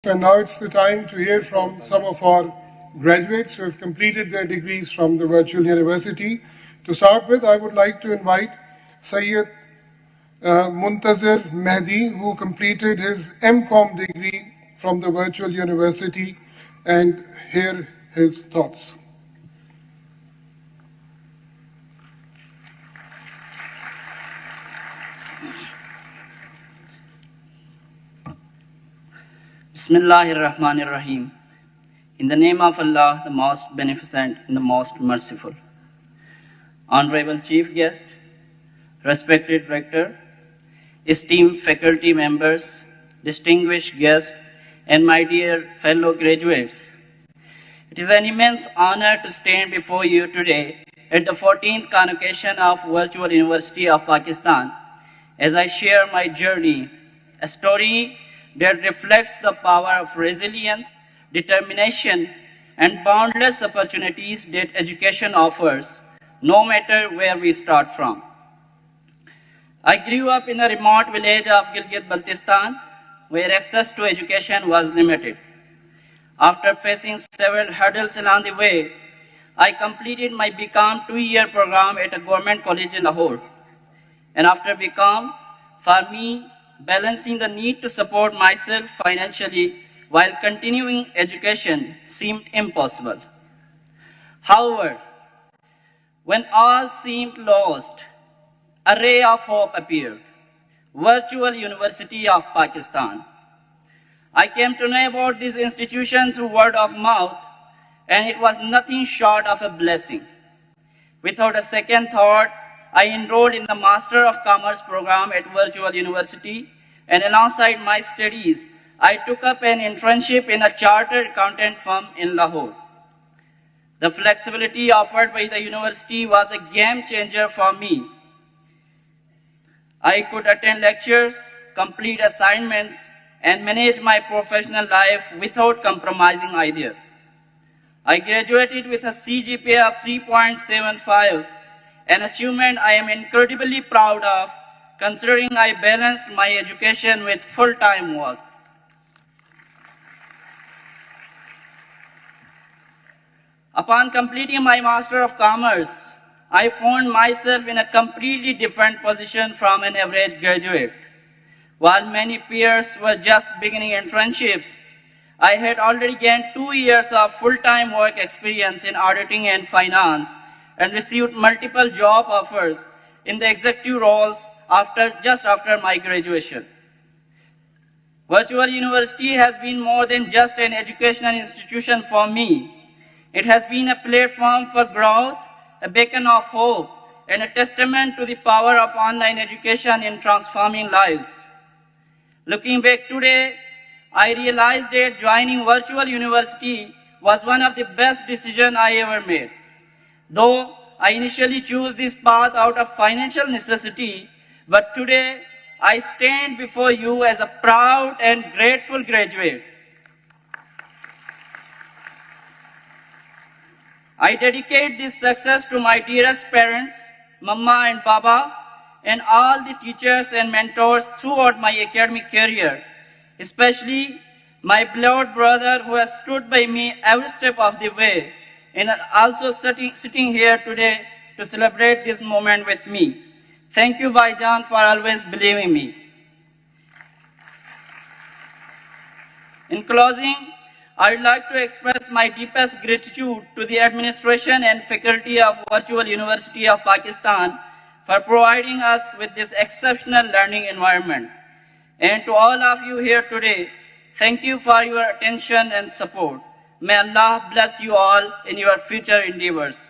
And now it's the time to hear from some of our graduates who have completed their degrees from the virtual university. To start with, I would like to invite Sayyid Muntazir Mehdi, who completed his MCOM degree from the virtual university, and hear his thoughts. Bismillahir Rahmanir Rahim. In the name of Allah, the most beneficent and the most merciful. Honorable Chief Guest, respected Rector, esteemed faculty members, distinguished guests, and my dear fellow graduates. It is an immense honor to stand before you today at the 14th convocation of Virtual University of Pakistan as I share my journey, a story that reflects the power of resilience, determination, and boundless opportunities that education offers, no matter where we start from. I grew up in a remote village of Gilgit-Baltistan, where access to education was limited. After facing several hurdles along the way, I completed my BCom 2-year program at a government college in Lahore. And after BCom, for me, balancing the need to support myself financially while continuing education seemed impossible. However, when all seemed lost, a ray of hope appeared. Virtual University of Pakistan. I came to know about this institution through word of mouth, and it was nothing short of a blessing. Without a second thought, I enrolled in the Master of Commerce program at Virtual University, and alongside my studies, I took up an internship in a chartered accountant firm in Lahore. The flexibility offered by the university was a game changer for me. I could attend lectures, complete assignments, and manage my professional life without compromising either. I graduated with a CGPA of 3.75, an achievement I am incredibly proud of, considering I balanced my education with full-time work. Upon completing my Master of Commerce, I found myself in a completely different position from an average graduate. While many peers were just beginning internships, I had already gained 2 years of full-time work experience in auditing and finance and received multiple job offers in the executive roles just after my graduation. Virtual University has been more than just an educational institution for me. It has been a platform for growth, a beacon of hope, and a testament to the power of online education in transforming lives. Looking back today, I realized that joining Virtual University was one of the best decisions I ever made. Though I initially chose this path out of financial necessity, but today I stand before you as a proud and grateful graduate. I dedicate this success to my dearest parents, Mama and Baba, and all the teachers and mentors throughout my academic career, especially my beloved brother who has stood by me every step of the way, and also sitting here today to celebrate this moment with me. Thank you, Bhaijan, for always believing me. In closing, I would like to express my deepest gratitude to the administration and faculty of Virtual University of Pakistan for providing us with this exceptional learning environment. And to all of you here today, thank you for your attention and support. May Allah bless you all in your future endeavors.